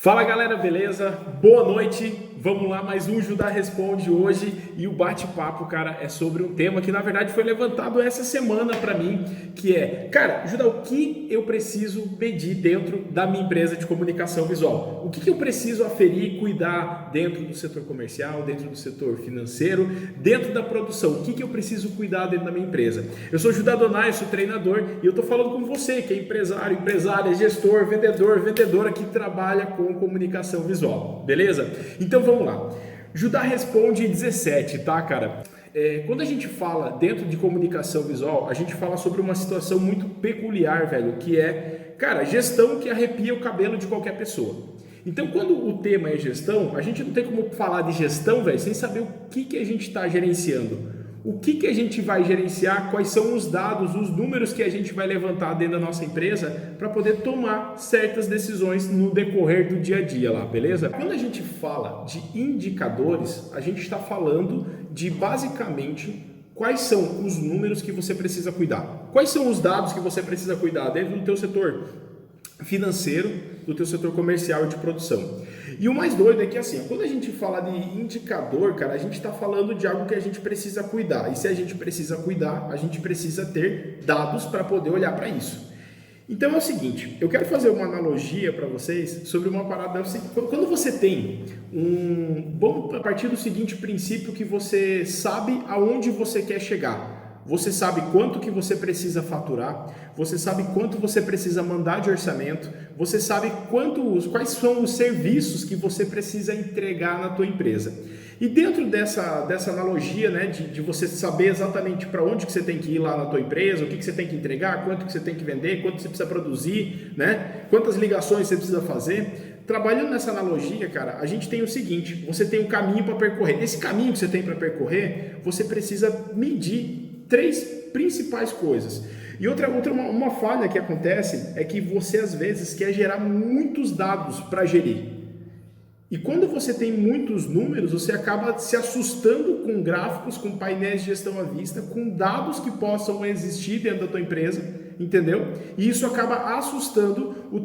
Fala galera, beleza? Boa noite, vamos lá, mais um Judá Responde hoje e o bate-papo, cara, é sobre um tema que na verdade foi levantado essa semana pra mim, que é, cara, Judá, o que eu preciso medir dentro da minha empresa de comunicação visual? O que eu preciso aferir e cuidar dentro do setor comercial, dentro do setor financeiro, dentro da produção? O que eu preciso cuidar dentro da minha empresa? Eu sou Judá Donai, sou treinador e eu tô falando com você que é empresário, empresária, gestor, vendedor, vendedora que trabalha com comunicação visual, beleza? Então vamos lá. Judá Responde 17, tá, cara? Quando a gente fala dentro de comunicação visual, a gente fala sobre uma situação muito peculiar, velho, que é, cara, gestão que arrepia o cabelo de qualquer pessoa. Então, quando o tema é gestão, a gente não tem como falar de gestão, velho, sem saber o que a gente está gerenciando. O que a gente vai gerenciar, quais são os dados, os números que a gente vai levantar dentro da nossa empresa para poder tomar certas decisões no decorrer do dia a dia lá, beleza? Quando a gente fala de indicadores, a gente está falando de basicamente quais são os números que você precisa cuidar. Quais são os dados que você precisa cuidar dentro do teu setor financeiro, do teu setor comercial e de produção. E o mais doido é que assim, quando a gente fala de indicador, cara, a gente está falando de algo que a gente precisa cuidar. E se a gente precisa cuidar, a gente precisa ter dados para poder olhar para isso. Então é o seguinte, eu quero fazer uma analogia para vocês sobre uma parada. Quando você tem vamos a partir do seguinte princípio que você sabe aonde você quer chegar. Você sabe quanto que você precisa faturar, você sabe quanto você precisa mandar de orçamento, você sabe quais são os serviços que você precisa entregar na tua empresa. E dentro dessa analogia, né, de você saber exatamente para onde que você tem que ir lá na tua empresa, o que você tem que entregar, quanto que você tem que vender, quanto você precisa produzir, né, quantas ligações você precisa fazer. Trabalhando nessa analogia, cara, a gente tem o seguinte, você tem um caminho para percorrer. Esse caminho que você tem para percorrer, você precisa medir 3 principais coisas. E uma falha que acontece é que você às vezes quer gerar muitos dados para gerir. E quando você tem muitos números, você acaba se assustando com gráficos, com painéis de gestão à vista, com dados que possam existir dentro da tua empresa, entendeu? E isso acaba assustando o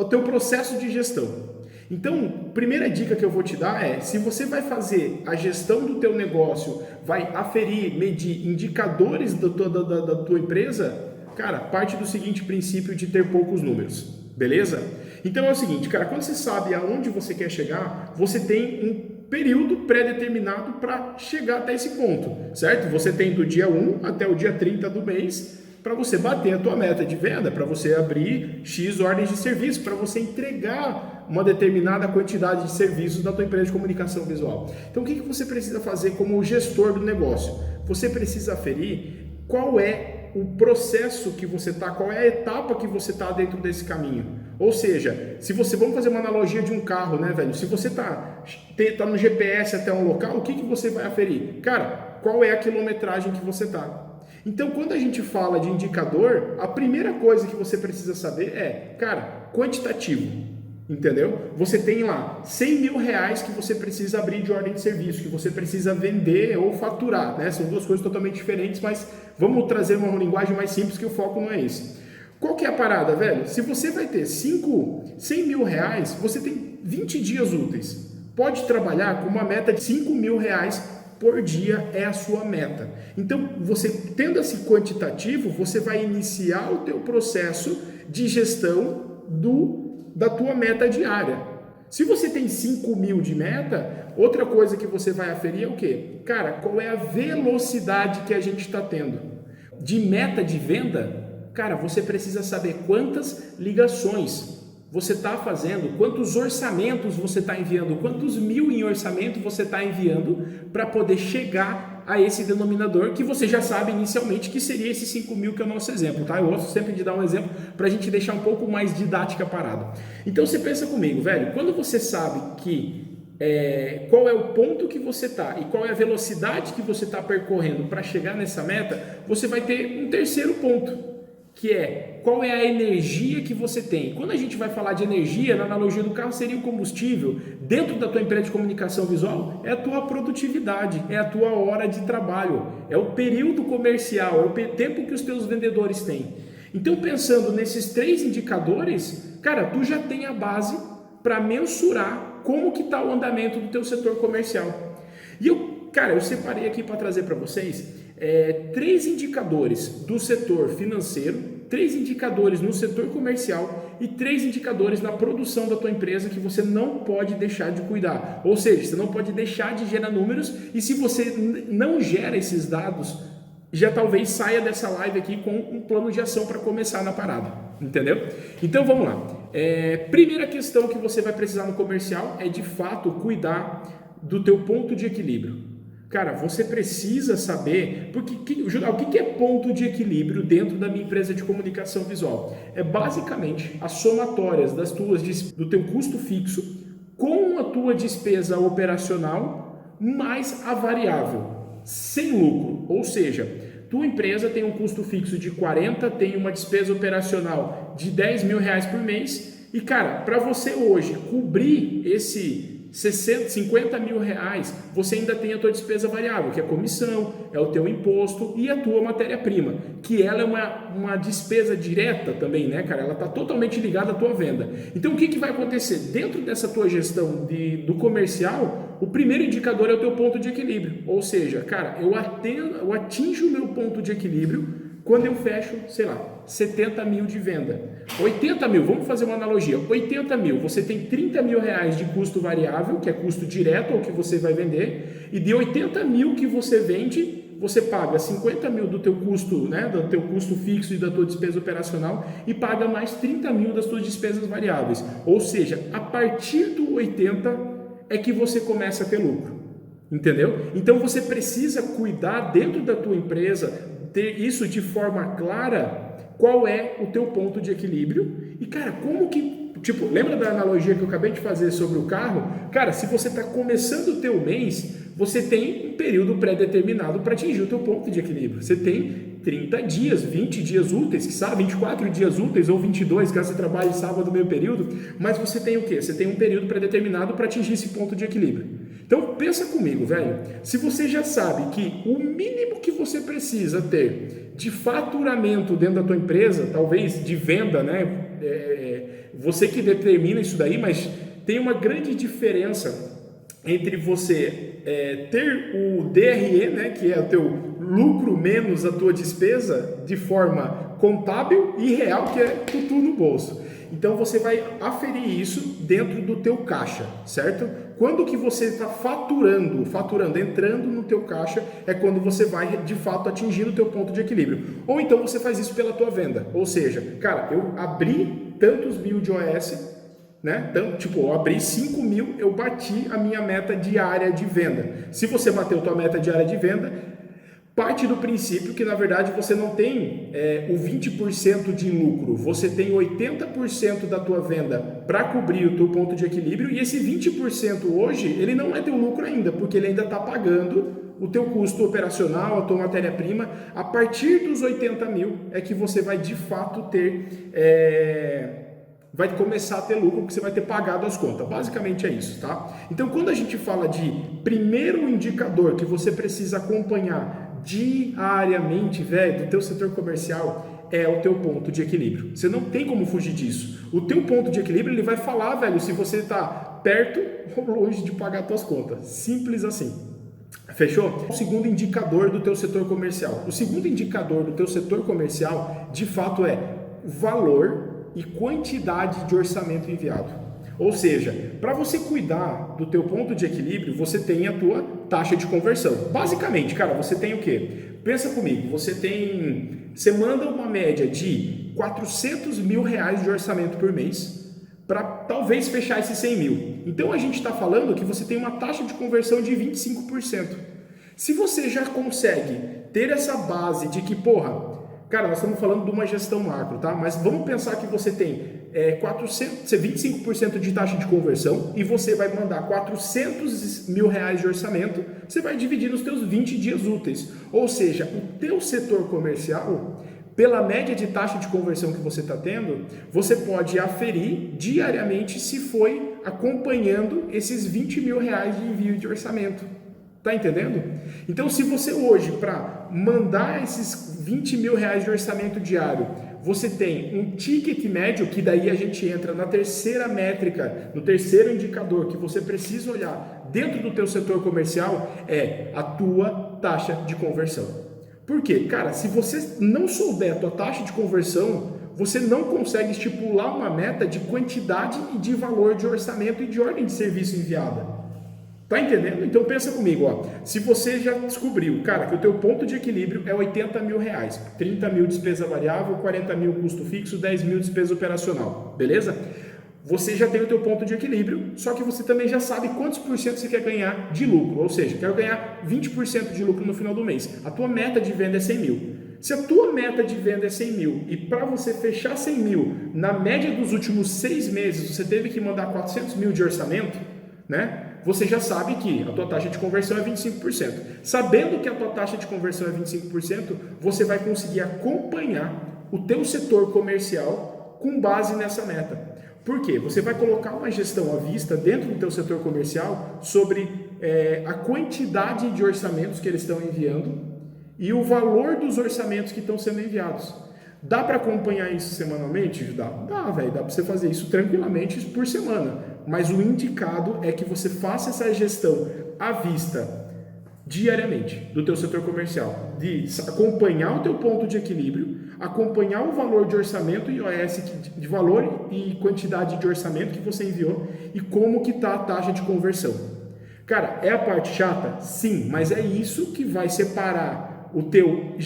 teu processo de gestão. Então, primeira dica que eu vou te dar é, se você vai fazer a gestão do teu negócio, vai aferir, medir indicadores da tua empresa, cara, parte do seguinte princípio de ter poucos números, beleza? Então é o seguinte, cara, quando você sabe aonde você quer chegar, você tem um período pré-determinado para chegar até esse ponto, certo? Você tem do dia 1 até o dia 30 do mês, para você bater a tua meta de venda, para você abrir X ordens de serviço, para você entregar uma determinada quantidade de serviços da tua empresa de comunicação visual. Então, o que você precisa fazer como gestor do negócio? Você precisa aferir qual é o processo que você está, qual é a etapa que você está dentro desse caminho. Ou seja, vamos fazer uma analogia de um carro, né, velho? Se você tá no GPS até um local, o que você vai aferir? Cara, qual é a quilometragem que você está? Então, quando a gente fala de indicador, a primeira coisa que você precisa saber é, cara, quantitativo, entendeu? Você tem lá 100 mil reais que você precisa abrir de ordem de serviço, que você precisa vender ou faturar, né? São duas coisas totalmente diferentes, mas vamos trazer uma linguagem mais simples que o foco não é esse. Qual que é a parada, velho? Se você vai ter 100 mil reais, você tem 20 dias úteis. Pode trabalhar com uma meta de 5 mil reais por dia é a sua meta. Então, você tendo esse quantitativo, você vai iniciar o teu processo de gestão da tua meta diária. Se você tem 5 mil de meta, outra coisa que você vai aferir é o quê? Cara, qual é a velocidade que a gente está tendo? De meta de venda, cara, você precisa saber quantas ligações você está fazendo, quantos orçamentos você está enviando, quantos mil em orçamento você está enviando para poder chegar a esse denominador que você já sabe inicialmente que seria esses 5 mil que é o nosso exemplo, tá? Eu gosto sempre de dar um exemplo para a gente deixar um pouco mais didática a parada. Então você pensa comigo, velho, quando você sabe qual é o ponto que você está e qual é a velocidade que você está percorrendo para chegar nessa meta, você vai ter um terceiro ponto, que é qual é a energia que você tem. Quando a gente vai falar de energia, na analogia do carro, seria o combustível. Dentro da tua empresa de comunicação visual, é a tua produtividade, é a tua hora de trabalho, é o período comercial, é o tempo que os teus vendedores têm. Então, pensando nesses 3 indicadores, cara, tu já tem a base para mensurar como que está o andamento do teu setor comercial. E eu separei aqui para trazer para vocês 3 indicadores do setor financeiro, 3 indicadores no setor comercial e 3 indicadores na produção da tua empresa que você não pode deixar de cuidar. Ou seja, você não pode deixar de gerar números, e se você não gera esses dados, já talvez saia dessa live aqui com um plano de ação para começar na parada, entendeu? Então vamos lá. Primeira questão que você vai precisar no comercial é de fato cuidar do teu ponto de equilíbrio. Cara, você precisa saber, porque o que é ponto de equilíbrio dentro da minha empresa de comunicação visual? É basicamente as somatórias do teu custo fixo com a tua despesa operacional mais a variável, sem lucro. Ou seja, tua empresa tem um custo fixo de 40, tem uma despesa operacional de 10 mil reais por mês, e cara, para você hoje cobrir esse 50 mil reais, você ainda tem a tua despesa variável, que é a comissão, é o teu imposto e a tua matéria-prima, que ela é uma despesa direta também, né, cara? Ela está totalmente ligada à tua venda. Então, o que vai acontecer? Dentro dessa tua gestão do comercial, o primeiro indicador é o teu ponto de equilíbrio. Ou seja, cara, eu atinjo o meu ponto de equilíbrio quando eu fecho, sei lá, 70 mil de venda. 80 mil, vamos fazer uma analogia. 80 mil, você tem 30 mil reais de custo variável, que é custo direto ao que você vai vender, e de 80 mil que você vende, você paga 50 mil do teu custo, né, do teu custo fixo e da tua despesa operacional, e paga mais 30 mil das tuas despesas variáveis. Ou seja, a partir do 80 é que você começa a ter lucro. Entendeu? Então você precisa cuidar dentro da tua empresa, ter isso de forma clara, qual é o teu ponto de equilíbrio. E cara, como que, tipo, lembra da analogia que eu acabei de fazer sobre o carro? Cara, se você está começando o teu mês, você tem um período pré-determinado para atingir o teu ponto de equilíbrio. Você tem 30 dias, 20 dias úteis, que sabe, 24 dias úteis ou 22, caso você trabalhe sábado meio período, mas você tem o quê? Você tem um período pré-determinado para atingir esse ponto de equilíbrio. Então pensa comigo, velho, se você já sabe que o mínimo que você precisa ter de faturamento dentro da tua empresa, talvez de venda, né? Você que determina isso daí, mas tem uma grande diferença entre você ter o DRE, né, que é o teu lucro menos a tua despesa, de forma contábil e real, que é tudo no bolso. Então você vai aferir isso dentro do teu caixa, certo? Quando que você está faturando, entrando no teu caixa, é quando você vai de fato atingir o teu ponto de equilíbrio. Ou então você faz isso pela tua venda, ou seja, cara, eu abri tantos mil de OS, né? Então, tipo, eu abri 5 mil, eu bati a minha meta diária de venda. Se você bateu a tua meta diária de venda, parte do princípio que, na verdade, você não tem o 20% de lucro, você tem 80% da tua venda para cobrir o teu ponto de equilíbrio, e esse 20% hoje, ele não é teu lucro ainda, porque ele ainda está pagando o teu custo operacional, a tua matéria-prima. A partir dos 80 mil é que você vai, de fato, vai começar a ter lucro, porque você vai ter pagado as contas. Basicamente é isso, tá? Então, quando a gente fala de primeiro indicador que você precisa acompanhar diariamente, velho, do teu setor comercial, é o teu ponto de equilíbrio. Você não tem como fugir disso. O teu ponto de equilíbrio, ele vai falar, velho, se você está perto ou longe de pagar as tuas contas. Simples assim. Fechou? O segundo indicador do teu setor comercial. O segundo indicador do teu setor comercial, de fato, é valor e quantidade de orçamento enviado. Ou seja, para você cuidar do teu ponto de equilíbrio, você tem a tua taxa de conversão. Basicamente, cara, você tem o quê? Pensa comigo, você manda uma média de 400 mil reais de orçamento por mês para talvez fechar esses 100 mil. Então a gente está falando que você tem uma taxa de conversão de 25%. Se você já consegue ter essa base de que, porra, cara, nós estamos falando de uma gestão macro, tá? Mas vamos pensar que você tem 25% de taxa de conversão e você vai mandar 400 mil reais de orçamento, você vai dividir nos teus 20 dias úteis. Ou seja, o teu setor comercial, pela média de taxa de conversão que você está tendo, você pode aferir diariamente se foi acompanhando esses 20 mil reais de envio de orçamento. Tá entendendo? Então, se você hoje, para mandar esses 20 mil reais de orçamento diário, você tem um ticket médio, que daí a gente entra na terceira métrica, no terceiro indicador que você precisa olhar dentro do teu setor comercial, é a tua taxa de conversão. Por quê? Cara, se você não souber a tua taxa de conversão, você não consegue estipular uma meta de quantidade e de valor de orçamento e de ordem de serviço enviada. Tá entendendo? Então pensa comigo, ó. Se você já descobriu, cara, que o teu ponto de equilíbrio é 80 mil reais, 30 mil despesa variável, 40 mil custo fixo, 10 mil despesa operacional, beleza? Você já tem o teu ponto de equilíbrio, só que você também já sabe quantos por cento você quer ganhar de lucro, ou seja, quero ganhar 20% de lucro no final do mês. A tua meta de venda é 100 mil. Se a tua meta de venda é 100 mil e para você fechar 100 mil, na média dos últimos 6 meses, você teve que mandar 400 mil de orçamento, né? Você já sabe que a tua taxa de conversão é 25%. Sabendo que a tua taxa de conversão é 25%, você vai conseguir acompanhar o teu setor comercial com base nessa meta. Por quê? Você vai colocar uma gestão à vista dentro do teu setor comercial sobre a quantidade de orçamentos que eles estão enviando e o valor dos orçamentos que estão sendo enviados. Dá para acompanhar isso semanalmente? Dá, velho. Dá para você fazer isso tranquilamente por semana. Mas o indicado é que você faça essa gestão à vista diariamente do teu setor comercial, de acompanhar o teu ponto de equilíbrio, acompanhar o valor de orçamento IOS, de valor e quantidade de orçamento que você enviou e como que está a taxa de conversão. Cara, é a parte chata? Sim, mas é isso que vai separar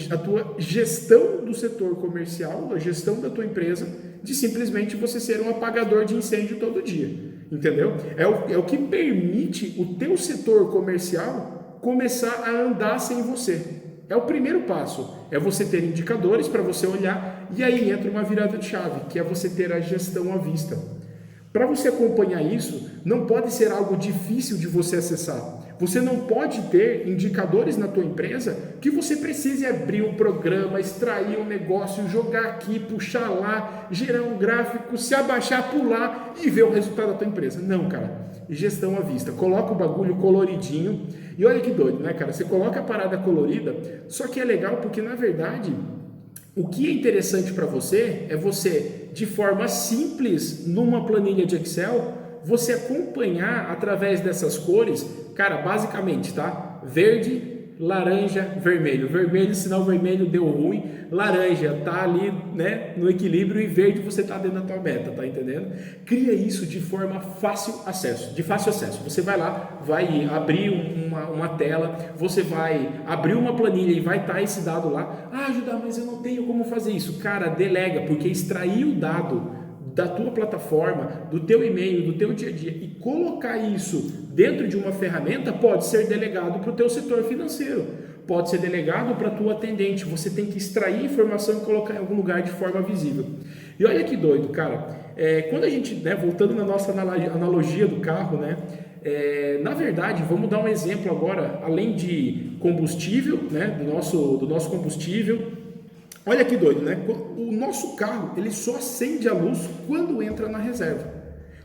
a tua gestão do setor comercial, a gestão da tua empresa, de simplesmente você ser um apagador de incêndio todo dia. Entendeu? É o que permite o teu setor comercial começar a andar sem você. É o primeiro passo. É você ter indicadores para você olhar e aí entra uma virada de chave, que é você ter a gestão à vista. Para você acompanhar isso, não pode ser algo difícil de você acessar. Você não pode ter indicadores na tua empresa que você precise abrir um programa, extrair um negócio, jogar aqui, puxar lá, gerar um gráfico, se abaixar, pular e ver o resultado da tua empresa. Não, cara. Gestão à vista. Coloca o bagulho coloridinho e olha que doido, né, cara? Você coloca a parada colorida, só que é legal porque, na verdade, o que é interessante para você é você, de forma simples, numa planilha de Excel, você acompanhar através dessas cores, cara, basicamente, tá? Verde, laranja, vermelho. Vermelho, sinal vermelho deu ruim. Laranja tá ali, né, no equilíbrio e verde você tá dentro da tua meta, tá entendendo? Cria isso de forma fácil acesso, de fácil acesso. Você vai lá, vai abrir uma tela, você vai abrir uma planilha e vai estar esse dado lá. Ah, Judá, mas eu não tenho como fazer isso. Cara, delega, porque extrair o dado da tua plataforma, do teu e-mail, do teu dia a dia e colocar isso dentro de uma ferramenta pode ser delegado para o teu setor financeiro, pode ser delegado para a tua atendente. Você tem que extrair informação e colocar em algum lugar de forma visível. E olha que doido, cara, quando a gente, né, voltando na nossa analogia do carro, né, na verdade, vamos dar um exemplo agora, além de combustível, né, do nosso combustível. Olha que doido, né? O nosso carro, ele só acende a luz quando entra na reserva.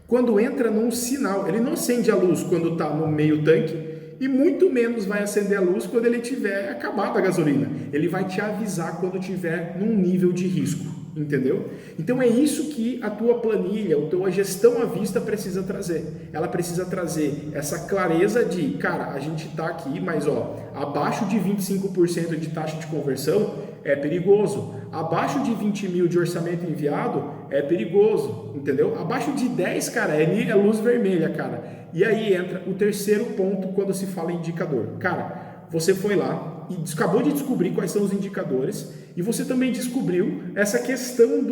Quando entra num sinal. Ele não acende a luz quando está no meio tanque e muito menos vai acender a luz quando ele tiver acabado a gasolina. Ele vai te avisar quando tiver num nível de risco, entendeu? Então é isso que a tua planilha, a tua gestão à vista precisa trazer. Ela precisa trazer essa clareza de, cara, a gente está aqui, mas ó, abaixo de 25% de taxa de conversão é perigoso. Abaixo de 20 mil de orçamento enviado é perigoso, entendeu? Abaixo de 10, cara, é luz vermelha, cara. E aí entra o terceiro ponto quando se fala em indicador. Cara, você foi lá e acabou de descobrir quais são os indicadores e você também descobriu essa questão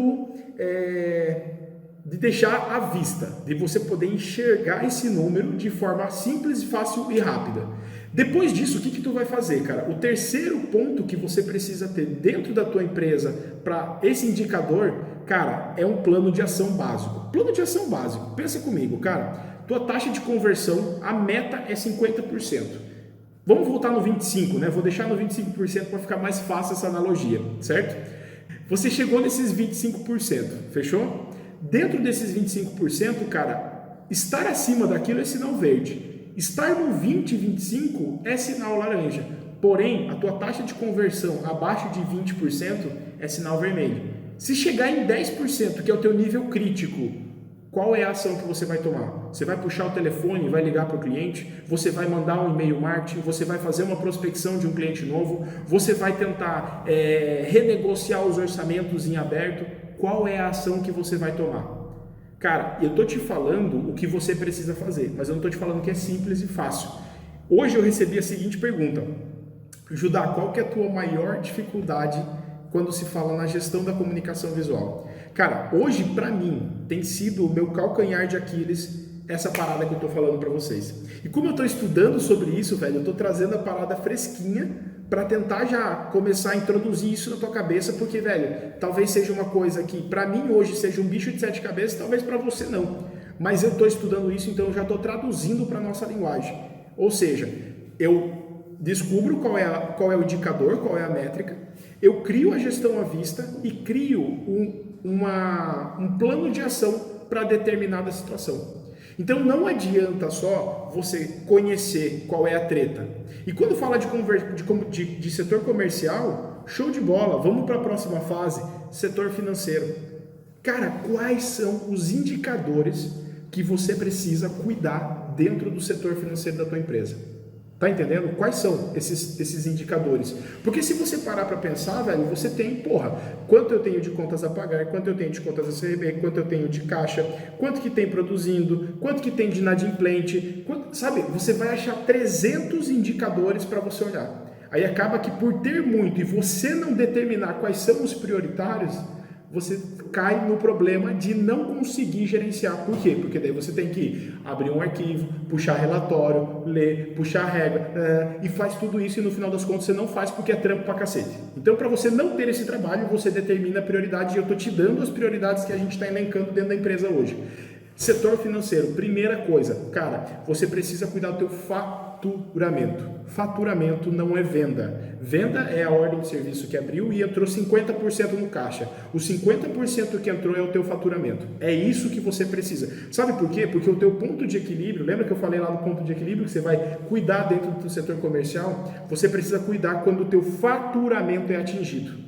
de deixar à vista, de você poder enxergar esse número de forma simples, fácil e rápida. Depois disso, o que tu vai fazer, cara? O terceiro ponto que você precisa ter dentro da tua empresa para esse indicador, cara, é um plano de ação básico. Plano de ação básico, pensa comigo, cara. Tua taxa de conversão, a meta é 50%. Vamos voltar no 25%, né? Vou deixar no 25% para ficar mais fácil essa analogia, certo? Você chegou nesses 25%, fechou? Dentro desses 25%, cara, estar acima daquilo é sinal verde. Estar no 20, 25 é sinal laranja. Porém, a tua taxa de conversão abaixo de 20% é sinal vermelho. Se chegar em 10%, que é o teu nível crítico, qual é a ação que você vai tomar? Você vai puxar o telefone, vai ligar para o cliente? Você vai mandar um e-mail marketing? Você vai fazer uma prospecção de um cliente novo? Você vai tentar renegociar os orçamentos em aberto? Qual é a ação que você vai tomar? Cara, eu estou te falando o que você precisa fazer, mas eu não estou te falando que é simples e fácil. Hoje eu recebi a seguinte pergunta: Judá, qual que é a tua maior dificuldade quando se fala na gestão da comunicação visual? Cara, hoje para mim tem sido o meu calcanhar de Aquiles essa parada que eu tô falando para vocês. E como eu tô estudando sobre isso, velho, eu tô trazendo a parada fresquinha para tentar já começar a introduzir isso na tua cabeça, porque, velho, talvez seja uma coisa que para mim hoje seja um bicho de sete cabeças, talvez para você não. Mas eu tô estudando isso, então eu já tô traduzindo para nossa linguagem. Ou seja, eu descubro qual é o indicador, qual é a métrica, eu crio a gestão à vista e crio um plano de ação para determinada situação. Então não adianta só você conhecer qual é a treta. E quando fala de setor comercial, show de bola, vamos para a próxima fase, setor financeiro. Cara, quais são os indicadores que você precisa cuidar dentro do setor financeiro da tua empresa? Tá entendendo? Quais são esses indicadores? Porque se você parar para pensar, velho, você tem, quanto eu tenho de contas a pagar, quanto eu tenho de contas a receber, quanto eu tenho de caixa, quanto que tem produzindo, quanto que tem de inadimplente, sabe? Você vai achar 300 indicadores para você olhar. Aí acaba que por ter muito e você não determinar quais são os prioritários, você cai no problema de não conseguir gerenciar. Por quê? Porque daí você tem que abrir um arquivo, puxar relatório, ler, puxar regra, e faz tudo isso e no final das contas você não faz porque é trampo pra cacete. Então, para você não ter esse trabalho, você determina a prioridade e eu tô te dando as prioridades que a gente está elencando dentro da empresa hoje. Setor financeiro, primeira coisa, cara, você precisa cuidar do teu faturamento. Faturamento não é venda. Venda é a ordem de serviço que abriu e entrou 50% no caixa. O 50% que entrou é o teu faturamento. É isso que você precisa. Sabe por quê? Porque o teu ponto de equilíbrio, lembra que eu falei lá no ponto de equilíbrio que você vai cuidar dentro do setor comercial? Você precisa cuidar quando o teu faturamento é atingido.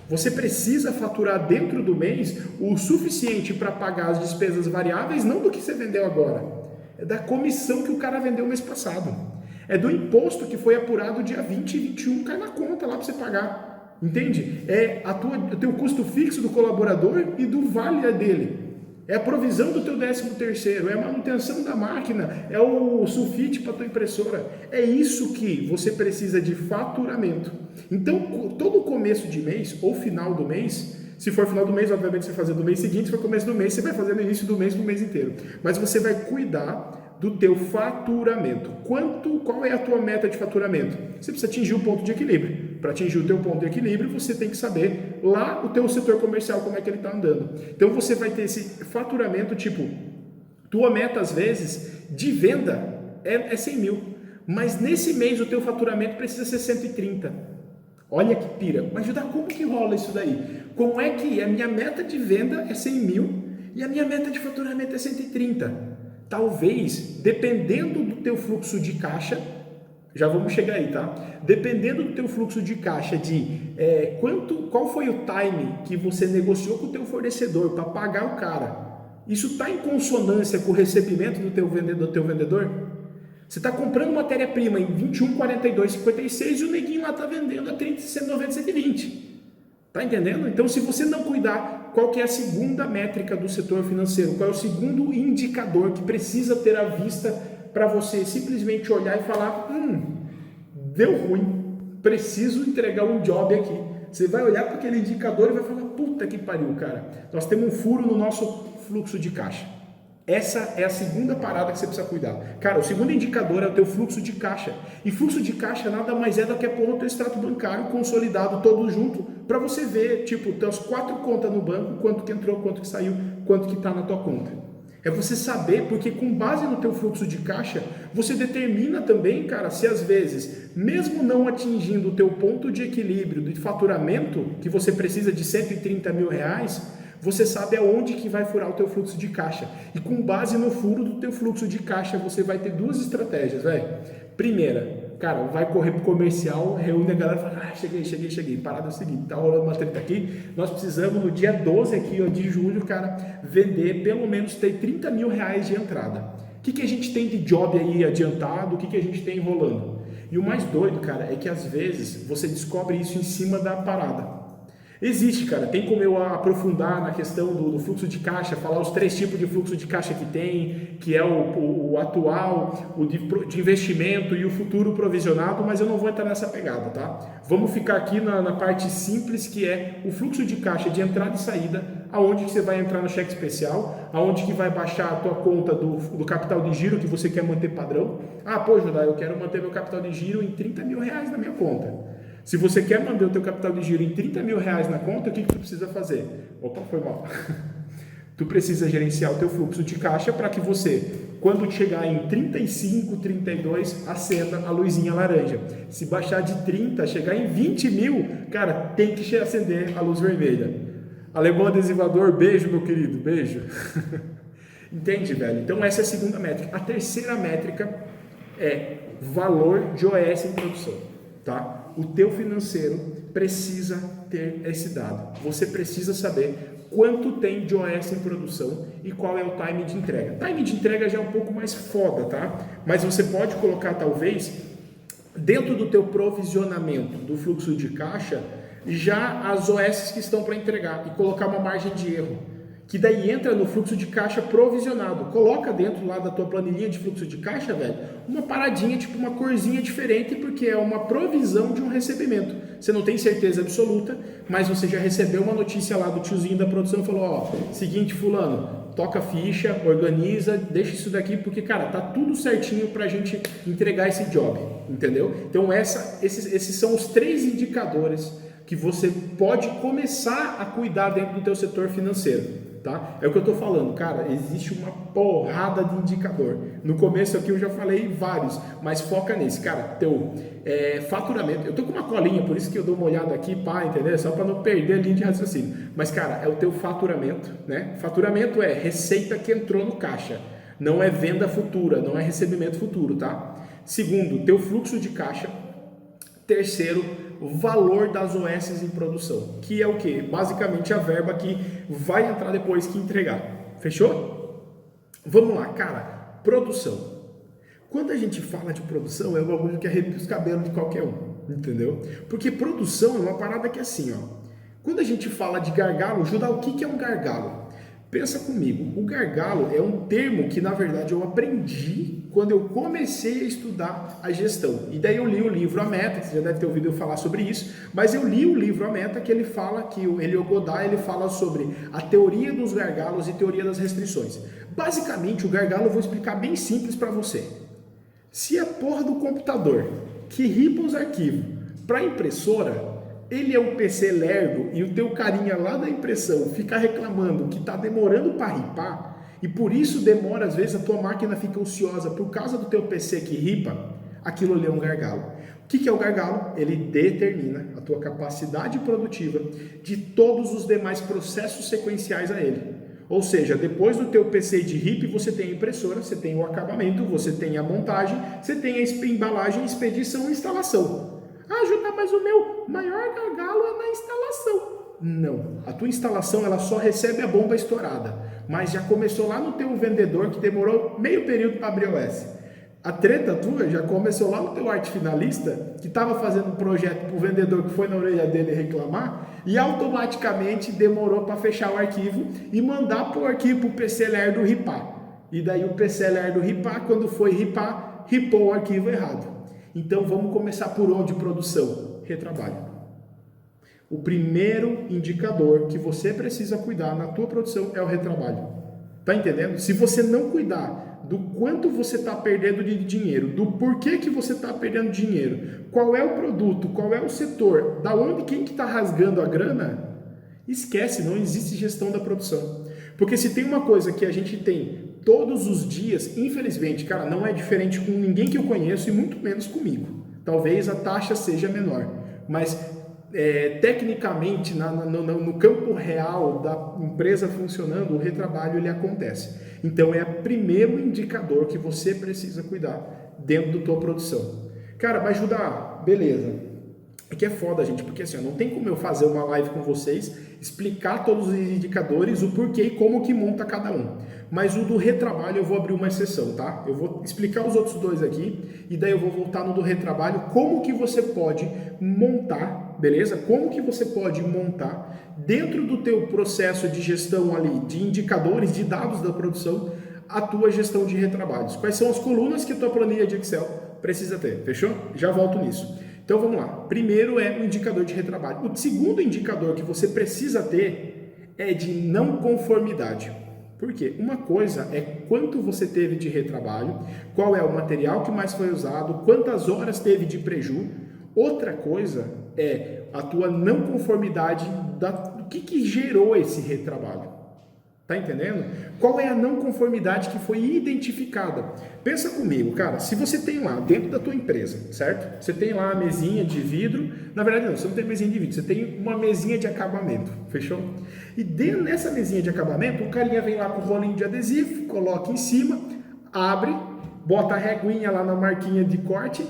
Você precisa faturar dentro do mês o suficiente para pagar as despesas variáveis, não do que você vendeu agora, é da comissão que o cara vendeu mês passado, é do imposto que foi apurado dia 20 e 21, cai na conta lá para você pagar, entende? É o teu custo fixo do colaborador e do vale dele, é a provisão do teu 13º, é a manutenção da máquina, é o sulfite para a tua impressora. É isso que você precisa de faturamento. Então, todo começo de mês ou final do mês, se for final do mês, obviamente você vai fazer do mês seguinte, se for começo do mês, você vai fazer no início do mês para o mês inteiro. Mas você vai cuidar do teu faturamento. Qual é a tua meta de faturamento? Você precisa atingir o ponto de equilíbrio. Para atingir o teu ponto de equilíbrio, você tem que saber lá o teu setor comercial, como é que ele está andando. Então você vai ter esse faturamento, tipo, tua meta às vezes de venda é 100 mil, mas nesse mês o teu faturamento precisa ser 130. Olha que pira. Mas Judá, como que rola isso daí? Como é que a minha meta de venda é 100 mil e a minha meta de faturamento é 130? Talvez, dependendo do teu fluxo de caixa, já vamos chegar aí, tá? Dependendo do teu fluxo de caixa, qual foi o time que você negociou com o teu fornecedor para pagar o cara, isso está em consonância com o recebimento do teu vendedor? Você está comprando matéria-prima em 21, 42, 56 e o neguinho lá está vendendo a 30, 190, 120. Tá entendendo? Então, se você não cuidar, qual que é a segunda métrica do setor financeiro? Qual é o segundo indicador que precisa ter à vista para você simplesmente olhar e falar, deu ruim, preciso entregar um job aqui. Você vai olhar para aquele indicador e vai falar, puta que pariu, cara. Nós temos um furo no nosso fluxo de caixa. Essa é a segunda parada que você precisa cuidar. Cara, o segundo indicador é o teu fluxo de caixa. E fluxo de caixa nada mais é do que pôr o teu extrato bancário consolidado todo junto para você ver, tipo, teus 4 contas no banco, quanto que entrou, quanto que saiu, quanto que está na tua conta. É você saber, porque com base no teu fluxo de caixa, você determina também, cara, se às vezes, mesmo não atingindo o teu ponto de equilíbrio de faturamento, que você precisa de 130 mil reais, você sabe aonde que vai furar o teu fluxo de caixa. E com base no furo do teu fluxo de caixa, você vai ter duas estratégias, velho. Primeira, cara, vai correr pro comercial, reúne a galera e fala, cheguei. Parada é o seguinte, tá rolando uma treta aqui, nós precisamos no dia 12 aqui, ó, de julho, cara, vender, pelo menos ter 30 mil reais de entrada. O que a gente tem de job aí adiantado, o que a gente tem rolando? E o mais doido, cara, é que às vezes você descobre isso em cima da parada. Existe, cara, tem como eu aprofundar na questão do fluxo de caixa, falar os 3 tipos de fluxo de caixa que tem, que é o atual, o de investimento e o futuro provisionado, mas eu não vou entrar nessa pegada, tá? Vamos ficar aqui na parte simples, que é o fluxo de caixa de entrada e saída, aonde que você vai entrar no cheque especial, aonde que vai baixar a tua conta do capital de giro que você quer manter padrão. Ah, pô, Judá, eu quero manter meu capital de giro em 30 mil reais na minha conta. Se você quer manter o teu capital de giro em 30 mil reais na conta, o que tu precisa fazer? Opa, foi mal. Tu precisa gerenciar o teu fluxo de caixa para que você, quando chegar em 35, 32, acenda a luzinha laranja. Se baixar de 30, chegar em 20 mil, cara, tem que acender a luz vermelha. Alemão adesivador, beijo, meu querido, beijo. Entende, velho? Então essa é a segunda métrica. A terceira métrica é valor de OS em produção, tá? O teu financeiro precisa ter esse dado. Você precisa saber quanto tem de OS em produção e qual é o time de entrega. Time de entrega já é um pouco mais foda, tá? Mas você pode colocar, talvez, dentro do teu provisionamento do fluxo de caixa, já as OS que estão para entregar e colocar uma margem de erro, que daí entra no fluxo de caixa provisionado. Coloca dentro lá da tua planilhinha de fluxo de caixa, velho, uma paradinha, tipo uma corzinha diferente, porque é uma provisão de um recebimento. Você não tem certeza absoluta, mas você já recebeu uma notícia lá do tiozinho da produção e falou, ó, seguinte, fulano, toca a ficha, organiza, deixa isso daqui, porque, cara, tá tudo certinho pra gente entregar esse job, entendeu? Então esses são os 3 indicadores que você pode começar a cuidar dentro do teu setor financeiro. Tá? É o que eu estou falando, cara, existe uma porrada de indicador. No começo aqui eu já falei vários, mas foca nesse, cara, teu faturamento. Eu tô com uma colinha, por isso que eu dou uma olhada aqui, pá, entendeu? Só para não perder a linha de raciocínio. Mas, cara, é o teu faturamento, né? Faturamento é receita que entrou no caixa, não é venda futura, não é recebimento futuro, tá? Segundo, teu fluxo de caixa. Terceiro, valor das OS em produção, que é o que? Basicamente a verba que vai entrar depois que entregar. Fechou? Vamos lá, cara. Produção. Quando a gente fala de produção, é um bagulho que arrepia os cabelos de qualquer um, entendeu? Porque produção é uma parada que é assim, ó. Quando a gente fala de gargalo, Judá, o que é um gargalo? Pensa comigo, o gargalo é um termo que na verdade eu aprendi quando eu comecei a estudar a gestão. E daí eu li o livro A Meta, você já deve ter ouvido eu falar sobre isso, mas eu li o livro A Meta, que ele fala, que o Elio Godard, ele fala sobre a teoria dos gargalos e teoria das restrições. Basicamente, o gargalo eu vou explicar bem simples para você. Se a porra do computador que ripa os arquivos para a impressora, ele é um PC lerdo e o teu carinha lá da impressão fica reclamando que está demorando para ripar e por isso demora, às vezes a tua máquina fica ociosa por causa do teu PC que ripa, aquilo ali é um gargalo. O que é o gargalo? Ele determina a tua capacidade produtiva de todos os demais processos sequenciais a ele. Ou seja, depois do teu PC de RIP, você tem a impressora, você tem o acabamento, você tem a montagem, você tem a embalagem, expedição e instalação. Ah, Judá, mas o meu maior gargalo é na instalação. Não, a tua instalação ela só recebe a bomba estourada, mas já começou lá no teu vendedor que demorou meio período para abrir o OS. A treta tua já começou lá no teu arte finalista, que estava fazendo um projeto para o vendedor que foi na orelha dele reclamar, e automaticamente demorou para fechar o arquivo e mandar para o arquivo para o PC lerdo ripar. E daí o PC lerdo ripar, quando foi ripar, ripou o arquivo errado. Então vamos começar por onde produção? Retrabalho. O primeiro indicador que você precisa cuidar na tua produção é o retrabalho. Tá entendendo? Se você não cuidar do quanto você está perdendo de dinheiro, do porquê que você está perdendo dinheiro, qual é o produto, qual é o setor, da onde, quem que está rasgando a grana, esquece, não existe gestão da produção. Porque se tem uma coisa que a gente tem todos os dias, infelizmente, cara, não é diferente com ninguém que eu conheço e muito menos comigo. Talvez a taxa seja menor, mas tecnicamente, no campo real da empresa funcionando, o retrabalho ele acontece. Então é o primeiro indicador que você precisa cuidar dentro da tua produção. Cara, vai ajudar? Beleza. É que é foda, gente, porque assim, não tem como eu fazer uma live com vocês, explicar todos os indicadores, o porquê e como que monta cada um. Mas o do retrabalho eu vou abrir uma exceção, tá? Eu vou explicar os outros dois aqui e daí eu vou voltar no do retrabalho, como que você pode montar, beleza? Como que você pode montar dentro do teu processo de gestão ali, de indicadores, de dados da produção, a tua gestão de retrabalhos. Quais são as colunas que a tua planilha de Excel precisa ter, fechou? Já volto nisso. Então vamos lá. Primeiro é o indicador de retrabalho. O segundo indicador que você precisa ter é de não conformidade. Por quê? Uma coisa é quanto você teve de retrabalho, qual é o material que mais foi usado, quantas horas teve de preju. Outra coisa é a tua não conformidade do que gerou esse retrabalho. Tá entendendo? Qual é a não conformidade que foi identificada? Pensa comigo, cara, se você tem lá dentro da tua empresa, certo? Você tem lá a mesinha de vidro, na verdade não, você não tem mesinha de vidro, você tem uma mesinha de acabamento, fechou? E dentro dessa mesinha de acabamento, o carinha vem lá com o rolinho de adesivo, coloca em cima, abre, bota a reguinha lá na marquinha de corte,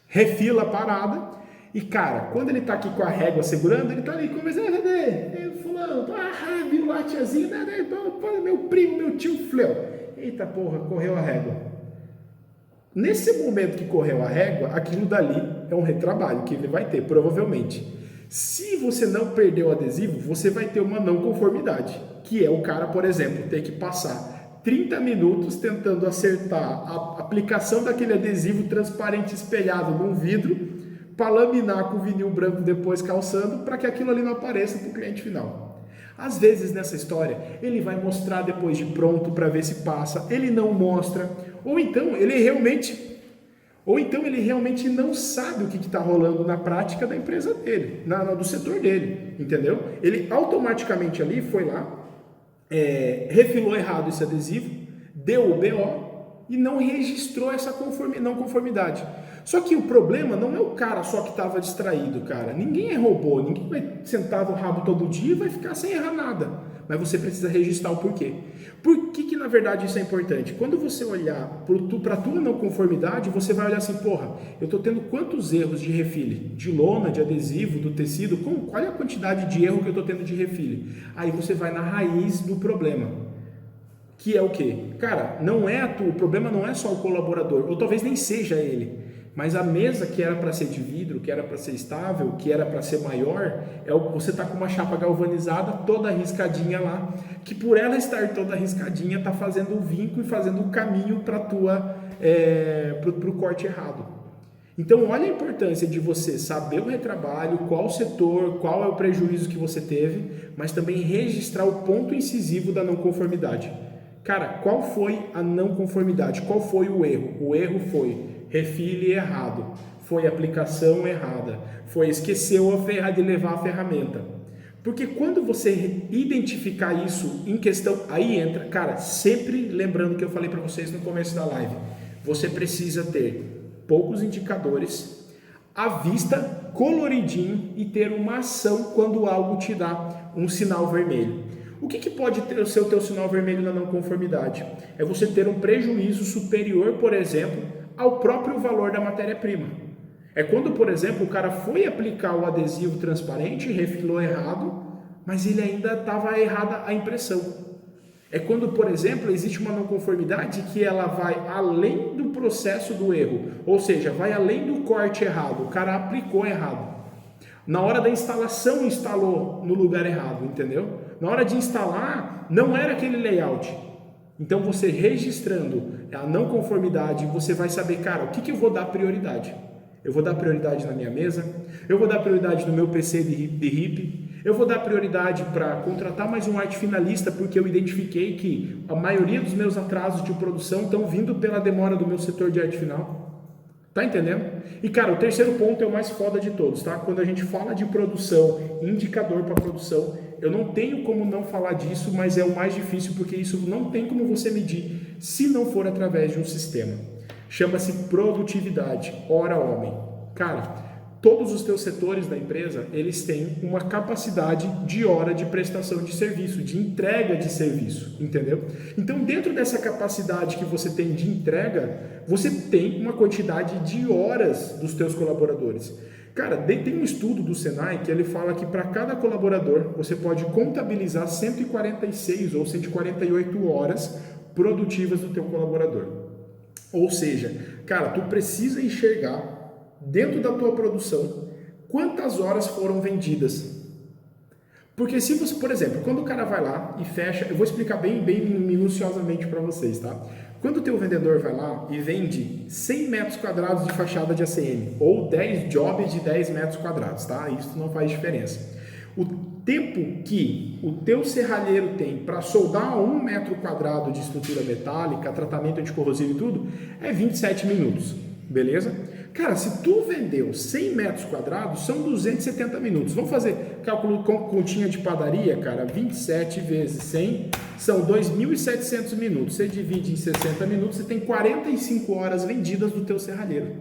refila a parada. E cara, quando ele tá aqui com a régua segurando, ele tá ali conversando, fulano, viu a tiazinha, meu primo, meu tio Fleu. Eita porra, correu a régua. Nesse momento que correu a régua, aquilo dali é um retrabalho que ele vai ter, provavelmente. Se você não perdeu o adesivo, você vai ter uma não conformidade, que é o cara, por exemplo, ter que passar 30 minutos tentando acertar a aplicação daquele adesivo transparente espelhado num vidro, para laminar com vinil branco depois calçando, para que aquilo ali não apareça para o cliente final. Às vezes nessa história, ele vai mostrar depois de pronto para ver se passa, ele não mostra, ou então ele realmente não sabe o que está rolando na prática da empresa dele, do setor dele, entendeu? Ele automaticamente ali foi lá, refilou errado esse adesivo, deu o BO e não registrou essa não conformidade. Só que o problema não é o cara só que estava distraído, cara. Ninguém é robô, ninguém vai sentar no rabo todo dia e vai ficar sem errar nada. Mas você precisa registrar o porquê. Por que na verdade isso é importante? Quando você olhar para a tua não conformidade, você vai olhar assim, porra, eu estou tendo quantos erros de refile? De lona, de adesivo, do tecido? Qual é a quantidade de erro que eu estou tendo de refile? Aí você vai na raiz do problema. Que é o quê? Cara, o problema não é só o colaborador, ou talvez nem seja ele. Mas a mesa que era para ser de vidro, que era para ser estável, que era para ser maior, você está com uma chapa galvanizada toda riscadinha lá, que por ela estar toda riscadinha está fazendo o vinco e fazendo o caminho para o corte errado. Então olha a importância de você saber o retrabalho, qual setor, qual é o prejuízo que você teve, mas também registrar o ponto incisivo da não conformidade. Cara, qual foi a não conformidade? Qual foi o erro? O erro foi refile errado, foi aplicação errada, foi esqueceu de levar a ferramenta. Porque quando você identificar isso em questão, aí entra, cara, sempre lembrando que eu falei para vocês no começo da live, você precisa ter poucos indicadores, à vista, coloridinho e ter uma ação quando algo te dá um sinal vermelho. O que pode ser o teu sinal vermelho na não conformidade? É você ter um prejuízo superior, por exemplo, ao próprio valor da matéria-prima. É quando, por exemplo, o cara foi aplicar o adesivo transparente, refilou errado, mas ele ainda estava errada a impressão. É quando, por exemplo, existe uma não conformidade que ela vai além do processo do erro, ou seja, vai além do corte errado, o cara aplicou errado. Na hora da instalação, instalou no lugar errado, entendeu? Na hora de instalar, não era aquele layout. Então, você registrando a não conformidade, você vai saber, cara, o que eu vou dar prioridade? Eu vou dar prioridade na minha mesa, eu vou dar prioridade no meu PC de RIP, eu vou dar prioridade para contratar mais um arte finalista, porque eu identifiquei que a maioria dos meus atrasos de produção estão vindo pela demora do meu setor de arte final. Tá entendendo? E cara, o terceiro ponto é o mais foda de todos, tá? Quando a gente fala de produção, indicador para produção, eu não tenho como não falar disso, mas é o mais difícil porque isso não tem como você medir se não for através de um sistema. Chama-se produtividade, hora homem. Cara, todos os teus setores da empresa, eles têm uma capacidade de hora de prestação de serviço, de entrega de serviço, entendeu? Então, dentro dessa capacidade que você tem de entrega, você tem uma quantidade de horas dos teus colaboradores. Cara, tem um estudo do Senai que ele fala que para cada colaborador, você pode contabilizar 146 ou 148 horas produtivas do teu colaborador. Ou seja, cara, tu precisa enxergar dentro da tua produção quantas horas foram vendidas. Porque se você, por exemplo, quando o cara vai lá e fecha, eu vou explicar bem minuciosamente para vocês, tá? Quando o teu vendedor vai lá e vende 100 metros quadrados de fachada de ACM ou 10 jobs de 10 metros quadrados, tá? Isso não faz diferença. O tempo que o teu serralheiro tem para soldar 1 metro quadrado de estrutura metálica, tratamento anticorrosivo e tudo, é 27 minutos, beleza? Cara, se tu vendeu 100 metros quadrados, são 270 minutos. Vamos fazer cálculo com continha de padaria, cara. 27 vezes 100 são 2.700 minutos. Você divide em 60 minutos, você tem 45 horas vendidas do teu serralheiro.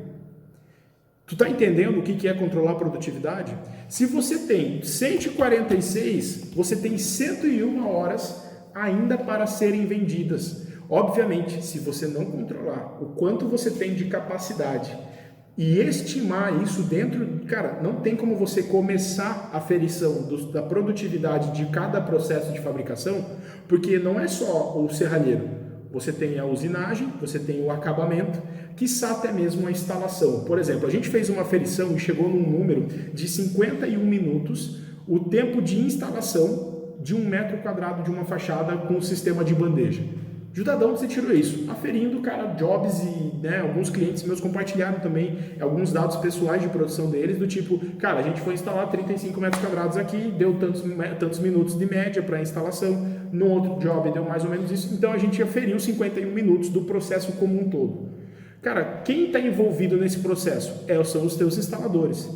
Tu tá entendendo o que é controlar a produtividade? Se você tem 146, você tem 101 horas ainda para serem vendidas. Obviamente, se você não controlar o quanto você tem de capacidade e estimar isso dentro, cara, não tem como você começar a aferição da produtividade de cada processo de fabricação, porque não é só o serralheiro, você tem a usinagem, você tem o acabamento, quiçá até mesmo a instalação. Por exemplo, a gente fez uma aferição e chegou num número de 51 minutos o tempo de instalação de 1 metro quadrado de uma fachada com o sistema de bandeja. Judadão, você tirou isso? Aferindo, cara, jobs e alguns clientes meus compartilharam também alguns dados pessoais de produção deles, do tipo, cara, a gente foi instalar 35 metros quadrados aqui, deu tantos minutos de média para a instalação, no outro job deu mais ou menos isso, então a gente aferiu 51 minutos do processo como um todo. Cara, quem está envolvido nesse processo são os teus instaladores.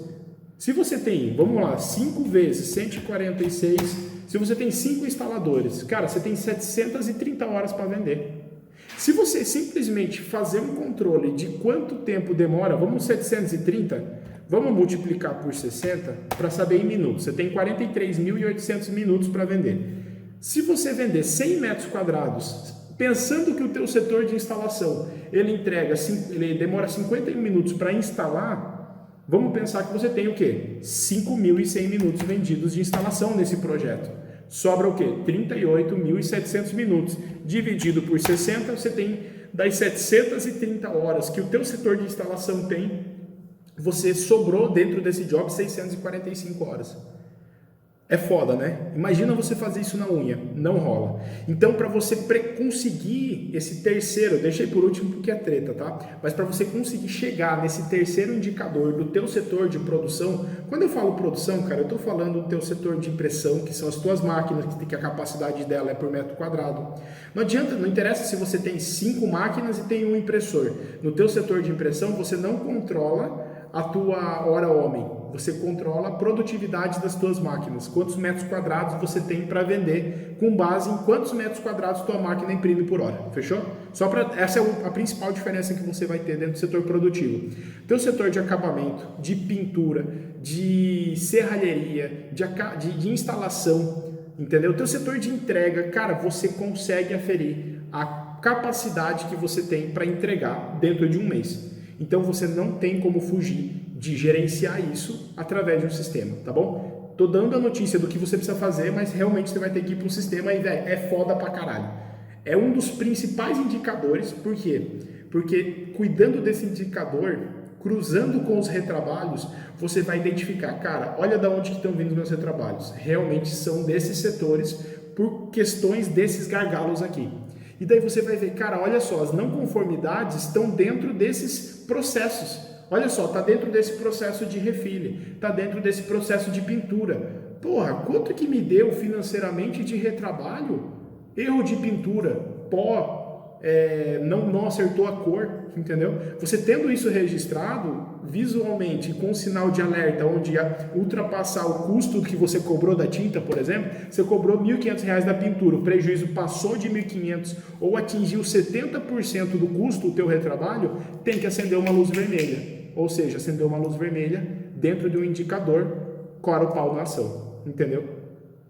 Se você tem, vamos lá, 5 vezes 146... Se você tem 5 instaladores, cara, você tem 730 horas para vender. Se você simplesmente fazer um controle de quanto tempo demora, vamos 730, vamos multiplicar por 60 para saber em minutos. Você tem 43.800 minutos para vender. Se você vender 100 metros quadrados, pensando que o teu setor de instalação, ele demora 51 minutos para instalar, vamos pensar que você tem o quê? 5.100 minutos vendidos de instalação nesse projeto. Sobra o quê? 38.700 minutos. Dividido por 60, você tem das 730 horas que o teu setor de instalação tem, você sobrou dentro desse job 645 horas. É foda, né? Imagina você fazer isso na unha, não rola. Então, para você conseguir esse terceiro, eu deixei por último porque é treta, tá? Mas para você conseguir chegar nesse terceiro indicador do teu setor de produção, quando eu falo produção, cara, eu estou falando do teu setor de impressão, que são as tuas máquinas, que a capacidade dela é por metro quadrado. Não adianta, não interessa se você tem 5 máquinas e tem um impressor. No teu setor de impressão, você não controla a tua hora homem, você controla a produtividade das tuas máquinas, quantos metros quadrados você tem para vender, com base em quantos metros quadrados tua máquina imprime por hora, fechou? Essa é a principal diferença que você vai ter dentro do setor produtivo. Teu setor de acabamento, de pintura, de serralheria, de instalação, entendeu? Teu setor de entrega, cara, você consegue aferir a capacidade que você tem para entregar dentro de um mês. Então você não tem como fugir de gerenciar isso através de um sistema, tá bom? Tô dando a notícia do que você precisa fazer, mas realmente você vai ter que ir para um sistema e, velho, é foda pra caralho. É um dos principais indicadores, por quê? Porque cuidando desse indicador, cruzando com os retrabalhos, você vai identificar, cara, olha da onde que estão vindo os meus retrabalhos. Realmente são desses setores por questões desses gargalos aqui. E daí você vai ver, cara, olha só, as não conformidades estão dentro desses processos. Olha só, está dentro desse processo de refile, está dentro desse processo de pintura. Porra, quanto que me deu financeiramente de retrabalho? Erro de pintura, pó, não acertou a cor, entendeu? Você tendo isso registrado visualmente com um sinal de alerta, onde ultrapassar o custo que você cobrou da tinta, por exemplo, você cobrou R$ 1.500 da pintura, o prejuízo passou de 1.500 ou atingiu 70% do custo do teu retrabalho, tem que acender uma luz vermelha. Ou seja, acendeu uma luz vermelha, dentro de um indicador cora o pau na ação, entendeu?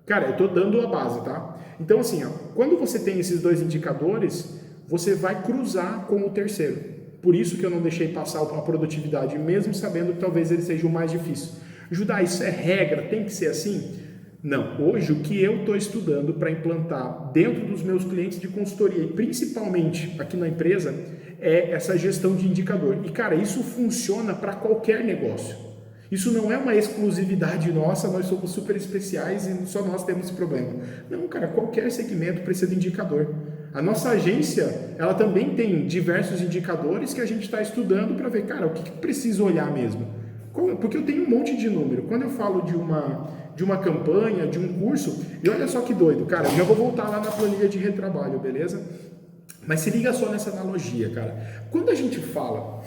Cara, eu estou dando a base, tá? Então, assim, ó, quando você tem esses dois indicadores, você vai cruzar com o terceiro. Por isso que eu não deixei passar a produtividade, mesmo sabendo que talvez ele seja o mais difícil. Judá, isso é regra, tem que ser assim? Não. Hoje, o que eu estou estudando para implantar dentro dos meus clientes de consultoria, e principalmente aqui na empresa, é essa gestão de indicador. E, cara, isso funciona para qualquer negócio. Isso não é uma exclusividade nossa, nós somos super especiais e só nós temos esse problema. Não, cara, qualquer segmento precisa de indicador. A nossa agência, ela também tem diversos indicadores que a gente está estudando para ver, cara, o que precisa olhar mesmo. Porque eu tenho um monte de número. Quando eu falo de uma campanha, de um curso, e olha só que doido, cara, eu já vou voltar lá na planilha de retrabalho, beleza? Mas se liga só nessa analogia, cara. Quando a gente fala,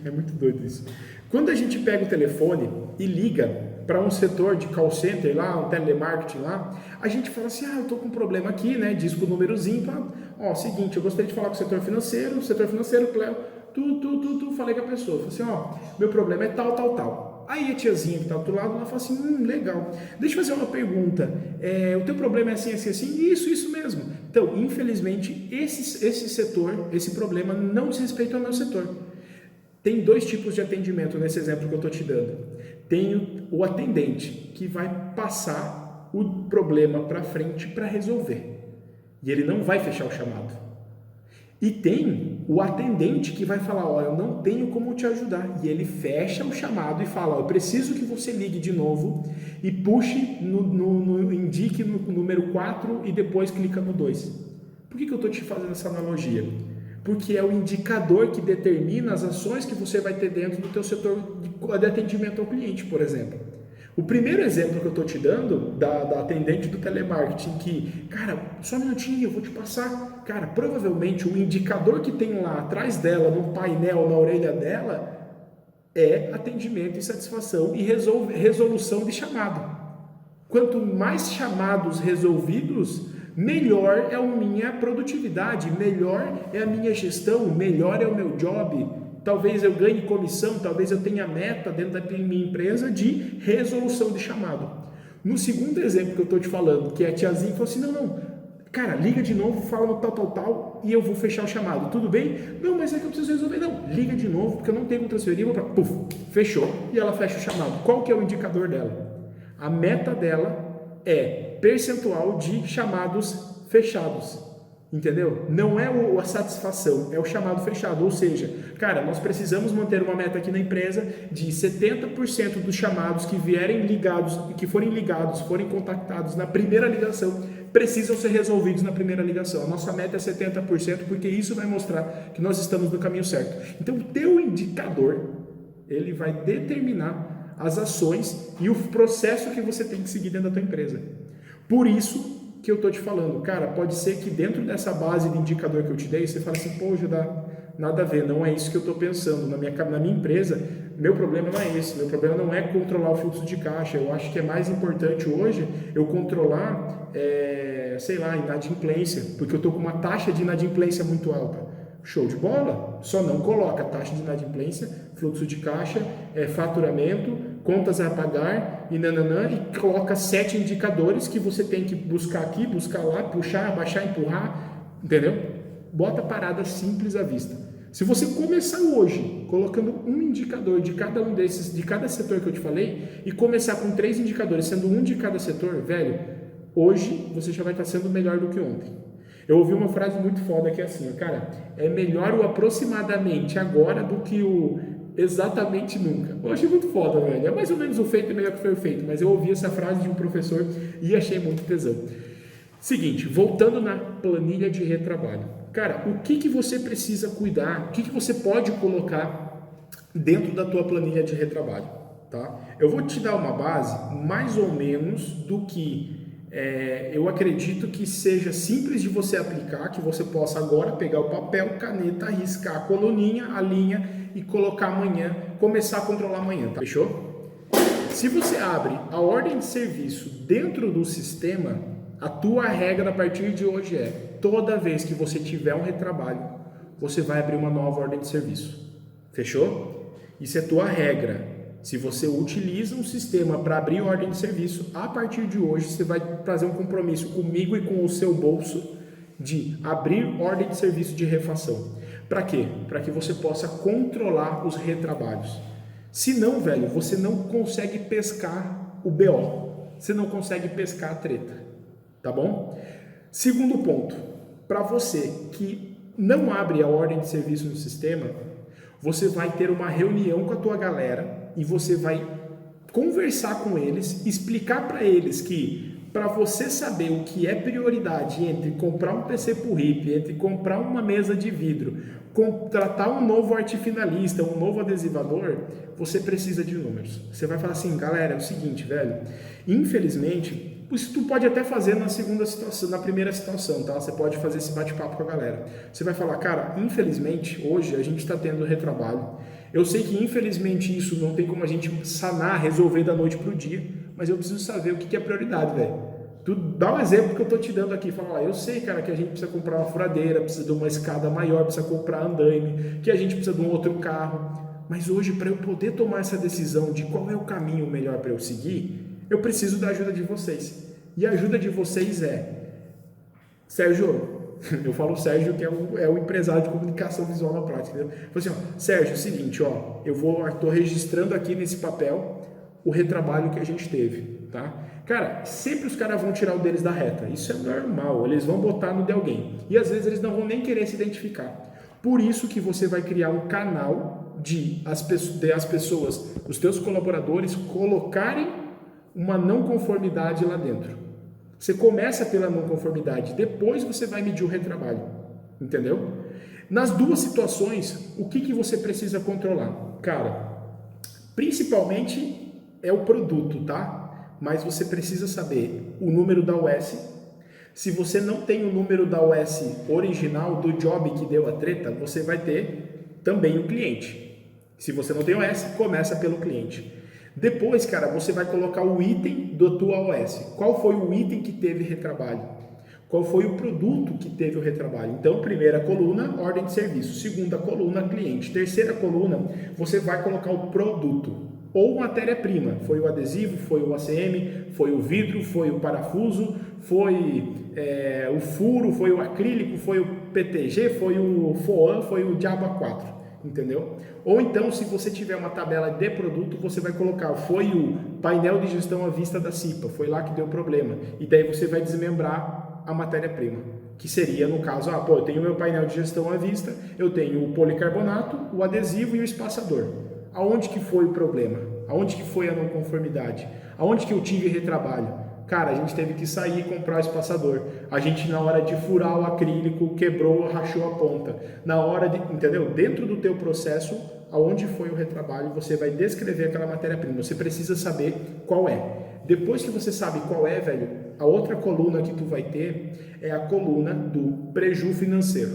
é muito doido isso. Quando a gente pega o telefone e liga para um setor de call center lá, um telemarketing lá, a gente fala assim, eu tô com um problema aqui, né? Diz com o númerozinho, seguinte, eu gostaria de falar com o setor financeiro, Cleo, falei com a pessoa, falei assim, meu problema é tal. Aí a tiazinha que está do outro lado, ela fala assim, legal, deixa eu fazer uma pergunta, o teu problema é assim, isso mesmo. Então, infelizmente, esse setor, esse problema não diz respeito ao meu setor. Tem dois tipos de atendimento nesse exemplo que eu estou te dando. Tem o atendente, que vai passar o problema para frente para resolver, e ele não vai fechar o chamado. E tem o atendente que vai falar, eu não tenho como te ajudar. E ele fecha o chamado e fala, eu preciso que você ligue de novo e puxe, indique no número 4 e depois clica no 2. Por que eu estou te fazendo essa analogia? Porque é o indicador que determina as ações que você vai ter dentro do teu setor de atendimento ao cliente, por exemplo. O primeiro exemplo que eu estou te dando, da atendente do telemarketing, que, cara, só um minutinho, eu vou te passar. Cara, provavelmente o indicador que tem lá atrás dela, no painel, na orelha dela, é atendimento e satisfação e resolução de chamado. Quanto mais chamados resolvidos, melhor é a minha produtividade, melhor é a minha gestão, melhor é o meu job. Talvez eu ganhe comissão, talvez eu tenha meta dentro da minha empresa de resolução de chamado. No segundo exemplo que eu estou te falando, que é a tiazinha que falou assim, não, cara, liga de novo, fala no tal, e eu vou fechar o chamado, tudo bem? Não, mas é que eu preciso resolver. Não, liga de novo, porque eu não tenho como transferir, vou para, fechou, e ela fecha o chamado. Qual que é o indicador dela? A meta dela é percentual de chamados fechados. Entendeu? Não é a satisfação, é o chamado fechado. Ou seja, cara, nós precisamos manter uma meta aqui na empresa de 70% dos chamados que vierem ligados, que forem contactados na primeira ligação, precisam ser resolvidos na primeira ligação. A nossa meta é 70%, porque isso vai mostrar que nós estamos no caminho certo. Então, o teu indicador, ele vai determinar as ações e o processo que você tem que seguir dentro da tua empresa. Por isso que eu estou te falando, cara, pode ser que dentro dessa base de indicador que eu te dei, você fale assim, Judá, nada a ver, não é isso que eu estou pensando, na minha empresa, meu problema não é esse, meu problema não é controlar o fluxo de caixa, eu acho que é mais importante hoje eu controlar, inadimplência, porque eu estou com uma taxa de inadimplência muito alta. Show de bola, só não coloca taxa de inadimplência, fluxo de caixa, faturamento, contas a pagar e coloca 7 indicadores que você tem que buscar aqui, buscar lá, puxar, abaixar, empurrar, entendeu? Bota parada simples à vista. Se você começar hoje colocando um indicador de cada um desses, de cada setor que eu te falei, e começar com 3 indicadores, sendo um de cada setor, velho, hoje você já vai estar sendo melhor do que ontem. Eu ouvi uma frase muito foda que é assim, cara, é melhor o aproximadamente agora do que o exatamente nunca. Eu achei muito foda, velho. É mais ou menos o feito é melhor que foi o feito, mas eu ouvi essa frase de um professor e achei muito tesão. Seguinte, voltando na planilha de retrabalho. Cara, o que você precisa cuidar, o que você pode colocar dentro da tua planilha de retrabalho, tá? Eu vou te dar uma base mais ou menos do que eu acredito que seja simples de você aplicar, que você possa agora pegar o papel, caneta, riscar a coluninha, a linha e colocar amanhã, começar a controlar amanhã, tá? Fechou? Se você abre a ordem de serviço dentro do sistema, a tua regra a partir de hoje é, toda vez que você tiver um retrabalho, você vai abrir uma nova ordem de serviço. Fechou? Isso é tua regra. Se você utiliza um sistema para abrir ordem de serviço, a partir de hoje você vai fazer um compromisso comigo e com o seu bolso de abrir ordem de serviço de refação. Para quê? Para que você possa controlar os retrabalhos. Se não, velho, você não consegue pescar o BO. Você não consegue pescar a treta. Tá bom? Segundo ponto, para você que não abre a ordem de serviço no sistema, você vai ter uma reunião com a tua galera e você vai conversar com eles, explicar para eles que para você saber o que é prioridade entre comprar um PC por RIP, entre comprar uma mesa de vidro, contratar um novo arte finalista, um novo adesivador, você precisa de números. Você vai falar assim, galera, é o seguinte, velho, infelizmente, isso tu pode até fazer na segunda situação, na primeira situação, tá? Você pode fazer esse bate-papo com a galera. Você vai falar, cara, infelizmente, hoje a gente está tendo retrabalho. Eu sei que infelizmente isso não tem como a gente sanar, resolver da noite pro dia, mas eu preciso saber o que é prioridade, velho. Tu dá um exemplo que eu tô te dando aqui, fala, ó, eu sei, cara, que a gente precisa comprar uma furadeira, precisa de uma escada maior, precisa comprar andaime, que a gente precisa de um outro carro, mas hoje para eu poder tomar essa decisão de qual é o caminho melhor para eu seguir, eu preciso da ajuda de vocês. E a ajuda de vocês é, Sérgio, eu falo Sérgio que é o empresário de comunicação visual na prática, entendeu? Eu falo assim, ó, Sérgio, é o seguinte, ó, tô registrando aqui nesse papel o retrabalho que a gente teve, tá? Cara, sempre os caras vão tirar o deles da reta, isso é normal, eles vão botar no de alguém, e às vezes eles não vão nem querer se identificar. Por isso que você vai criar um canal de as pessoas, os teus colaboradores, colocarem uma não conformidade lá dentro. Você começa pela não conformidade, depois você vai medir o retrabalho, entendeu? Nas duas situações, o que você precisa controlar? Cara, principalmente é o produto, tá? Mas você precisa saber o número da OS. Se você não tem o número da OS original do job que deu a treta, você vai ter também o cliente. Se você não tem OS, começa pelo cliente. Depois, cara, você vai colocar o item da tua OS. Qual foi o item que teve retrabalho? Qual foi o produto que teve o retrabalho? Então, primeira coluna, ordem de serviço. Segunda coluna, cliente. Terceira coluna, você vai colocar o produto ou matéria-prima. Foi o adesivo, foi o ACM, foi o vidro, foi o parafuso, foi o furo, foi o acrílico, foi o PTG, foi o FOAM, foi o Diaba 4. Entendeu? Ou então, se você tiver uma tabela de produto, você vai colocar, foi o painel de gestão à vista da CIPA, foi lá que deu problema. E daí você vai desmembrar a matéria-prima, que seria, no caso, eu tenho meu painel de gestão à vista, eu tenho o policarbonato, o adesivo e o espaçador. Aonde que foi o problema? Aonde que foi a não conformidade? Aonde que eu tive retrabalho? Cara, a gente teve que sair e comprar o espaçador. A gente, na hora de furar o acrílico, quebrou, rachou a ponta. Na hora de, entendeu? Dentro do teu processo, aonde foi o retrabalho, você vai descrever aquela matéria-prima. Você precisa saber qual é. Depois que você sabe qual é, velho, a outra coluna que tu vai ter é a coluna do prejuízo financeiro.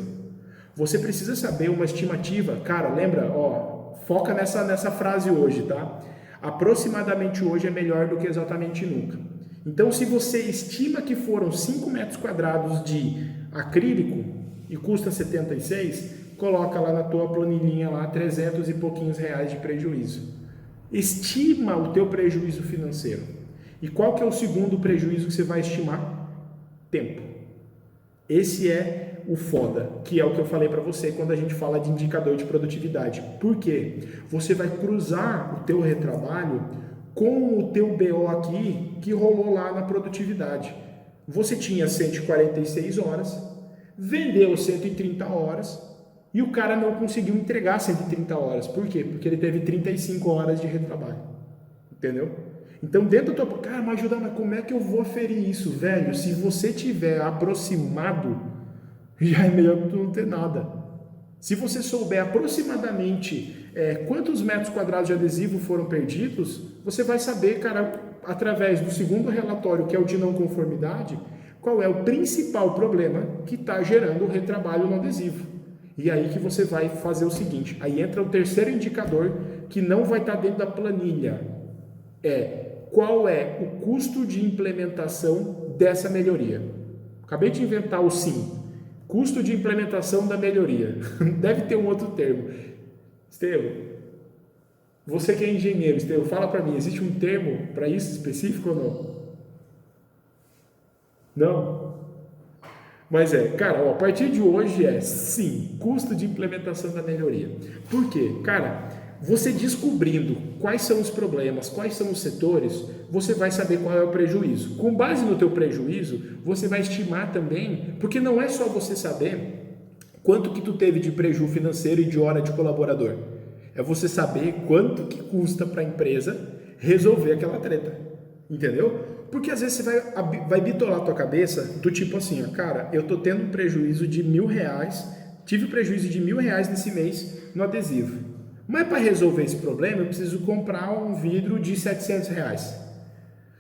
Você precisa saber uma estimativa. Cara, lembra, foca nessa frase hoje, tá? Aproximadamente hoje é melhor do que exatamente nunca. Então, se você estima que foram 5 metros quadrados de acrílico e custa 76, coloca lá na tua planilhinha lá 300 e pouquinhos reais de prejuízo. Estima o teu prejuízo financeiro. E qual que é o segundo prejuízo que você vai estimar? Tempo. Esse é o foda, que é o que eu falei para você quando a gente fala de indicador de produtividade. Por quê? Você vai cruzar o teu retrabalho com o teu BO aqui que rolou lá na produtividade. Você tinha 146 horas, vendeu 130 horas e o cara não conseguiu entregar 130 horas. Por quê? Porque ele teve 35 horas de retrabalho. Entendeu? Então, dentro da tua... Cara, mas como é que eu vou aferir isso, velho? Se você tiver aproximado, já é melhor que tu não ter nada. Se você souber aproximadamente quantos metros quadrados de adesivo foram perdidos, você vai saber, cara, através do segundo relatório, que é o de não conformidade, qual é o principal problema que está gerando o retrabalho no adesivo. E aí que você vai fazer o seguinte, aí entra o terceiro indicador que não vai estar dentro da planilha, qual é o custo de implementação dessa melhoria. Acabei de inventar o SIM, custo de implementação da melhoria. Deve ter um outro termo. Estevam, Você que é engenheiro, Estevão, fala para mim, existe um termo para isso específico ou não? Não? Mas cara, ó, a partir de hoje sim, custo de implementação da melhoria. Por quê? Cara, você descobrindo quais são os problemas, quais são os setores, você vai saber qual é o prejuízo. Com base no teu prejuízo, você vai estimar também, porque não é só você saber quanto que tu teve de prejuízo financeiro e de hora de colaborador. É você saber quanto que custa para a empresa resolver aquela treta. Entendeu? Porque às vezes você vai bitolar a tua cabeça do tipo assim, ó, cara, eu tô tendo um prejuízo de R$1.000, tive prejuízo de R$1.000 nesse mês no adesivo. Mas para resolver esse problema eu preciso comprar um vidro de R$700.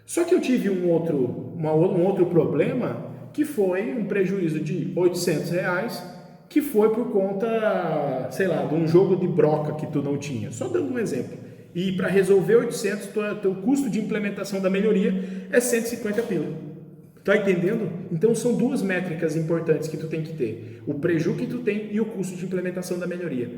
Só que eu tive um outro problema que foi um prejuízo de R$800 que foi por conta, sei lá, de um jogo de broca que tu não tinha. Só dando um exemplo. E para resolver 800, teu custo de implementação da melhoria é 150 pila. Tá entendendo? Então são duas métricas importantes que tu tem que ter. O prejuízo que tu tem e o custo de implementação da melhoria.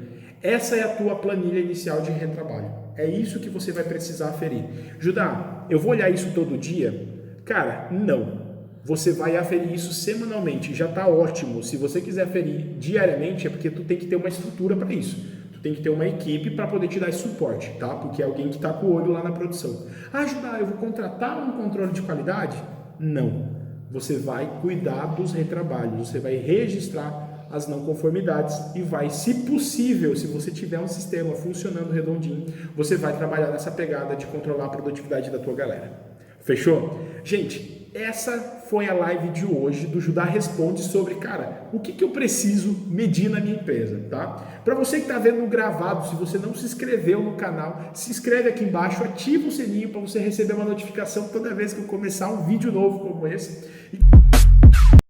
Essa é a tua planilha inicial de retrabalho. É isso que você vai precisar aferir. Judá, eu vou olhar isso todo dia? Cara, não. Você vai aferir isso semanalmente. Já está ótimo. Se você quiser aferir diariamente, é porque tu tem que ter uma estrutura para isso. Tem que ter uma equipe para poder te dar esse suporte, tá? Porque é alguém que está com o olho lá na produção. Ah, Judá, eu vou contratar um controle de qualidade? Não. Você vai cuidar dos retrabalhos, você vai registrar as não conformidades e vai, se possível, se você tiver um sistema funcionando redondinho, você vai trabalhar nessa pegada de controlar a produtividade da tua galera. Fechou? Gente, essa foi a live de hoje do Judá Responde sobre, cara, o que eu preciso medir na minha empresa, tá? Para você que está vendo no gravado, se você não se inscreveu no canal, se inscreve aqui embaixo, ativa o sininho para você receber uma notificação toda vez que eu começar um vídeo novo como esse.